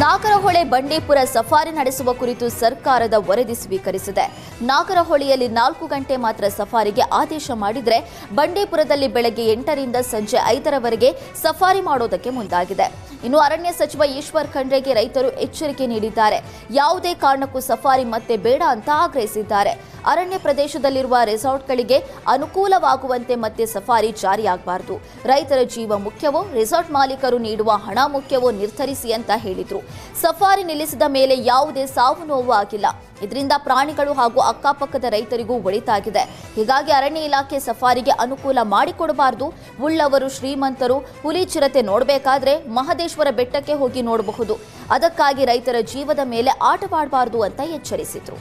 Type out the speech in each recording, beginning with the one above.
Nagarahole Bandipur safari ನಡೆಸುವ ಕುರಿತು ಸರ್ಕಾರದ ವರದಿ ಸ್ವೀಕರಿಸಿದೆ. ನಾಗರಹೊಳೆಯಲ್ಲಿ 4 ಗಂಟೆ ಮಾತ್ರ ಸಫಾರಿಗೆ ಆದೇಶ ಮಾಡಿದರೆ ಬಂಡೀಪುರದಲ್ಲಿ ಬೆಳಗ್ಗೆ 8 ರಿಂದ ಸಂಜೆ 5ರವರೆಗೆ ಸಫಾರಿ ಮಾಡೋದಕ್ಕೆ ಮುಂದಾಗಿದೆ. ಇನ್ನು ಅರಣ್ಯ ಸಚಿವ ಈಶ್ವರ್ ಖಂಡ್ರೆಗೆ ರೈತರು ಎಚ್ಚರಿಕೆ ನೀಡಿದ್ದಾರೆ. ಯಾವುದೇ ಕಾರಣಕ್ಕೂ ಸಫಾರಿ ಮತ್ತೆ ಬೇಡ ಅಂತ ಆಗ್ರಹಿಸಿದ್ದಾರೆ. ಅರಣ್ಯ ಪ್ರದೇಶದಲ್ಲಿರುವ ರೆಸಾರ್ಟ್ಗಳಿಗೆ ಅನುಕೂಲವಾಗುವಂತೆ ಮತ್ತೆ ಸಫಾರಿ ಜಾರಿಯಾಗಬಾರದು. ರೈತರ ಜೀವ ಮುಖ್ಯವೋ ರೆಸಾರ್ಟ್ ಮಾಲೀಕರು ನೀಡುವ ಹಣ ಮುಖ್ಯವೋ ನಿರ್ಧರಿಸಿ ಅಂತ ಹೇಳಿದ್ರು. ಸಫಾರಿ ನಿಲ್ಲಿಸಿದ ಮೇಲೆ ಯಾವುದೇ ಸಾವು ನೋವು ಆಗಿಲ್ಲ. ಇದರಿಂದ ಪ್ರಾಣಿಗಳು ಹಾಗೂ ಅಕ್ಕಪಕ್ಕದ ರೈತರಿಗೂ ಒಳಿತಾಗಿದೆ. ಹೀಗಾಗಿ ಅರಣ್ಯ ಇಲಾಖೆ ಸಫಾರಿಗೆ ಅನುಕೂಲ ಮಾಡಿಕೊಡಬಾರದು. ಉಳ್ಳವರು ಶ್ರೀಮಂತರು ಹುಲಿ ಚಿರತೆ ನೋಡಬೇಕಾದ್ರೆ ಮಹದೇಶ್ವರ ಬೆಟ್ಟಕ್ಕೆ ಹೋಗಿ ನೋಡಬಹುದು. ಅದಕ್ಕಾಗಿ ರೈತರ ಜೀವದ ಮೇಲೆ ಆಟವಾಡಬಾರದು ಅಂತ ಎಚ್ಚರಿಸಿದ್ರು.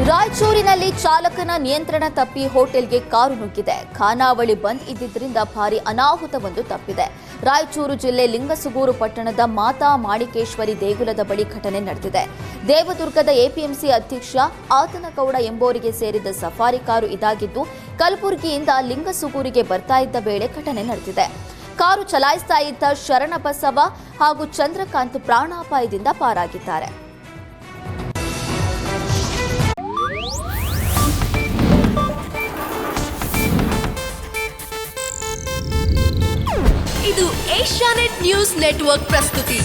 ರಾಯಚೂರಿನಲ್ಲಿ ಚಾಲಕನ ನಿಯಂತ್ರಣ ತಪ್ಪಿ ಹೋಟೆಲ್ಗೆ ಕಾರು ನುಗ್ಗಿದೆ. ಖಾನಾವಳಿ ಬಂದ್ ಇದ್ದಿದ್ದರಿಂದ ಭಾರಿ ಅನಾಹುತವೊಂದು ತಪ್ಪಿದೆ. ರಾಯಚೂರು ಜಿಲ್ಲೆ ಲಿಂಗಸುಗೂರು ಪಟ್ಟಣದ ಮಾತಾ ಮಾಣಿಕೇಶ್ವರಿ ದೇಗುಲದ ಬಳಿ ಘಟನೆ ನಡೆದಿದೆ. ದೇವದುರ್ಗದ ಎಪಿಎಂಸಿ ಅಧ್ಯಕ್ಷ ಆತನಗೌಡ ಎಂಬುವರಿಗೆ ಸೇರಿದ ಸಫಾರಿ ಕಾರು ಇದಾಗಿದ್ದು, ಕಲಬುರಗಿಯಿಂದ ಲಿಂಗಸುಗೂರಿಗೆ ಬರ್ತಾ ಇದ್ದ ವೇಳೆ ಘಟನೆ ನಡೆದಿದೆ. ಕಾರು ಚಲಾಯಿಸ್ತಾ ಇದ್ದ ಶರಣಬಸವ ಹಾಗೂ ಚಂದ್ರಕಾಂತ್ ಪ್ರಾಣಾಪಾಯದಿಂದ ಪಾರಾಗಿದ್ದಾರೆ. ಇದು ಏಷ್ಯಾನೆಟ್ ನ್ಯೂಸ್ ನೆಟ್ವರ್ಕ್ ಪ್ರಸ್ತುತಿ.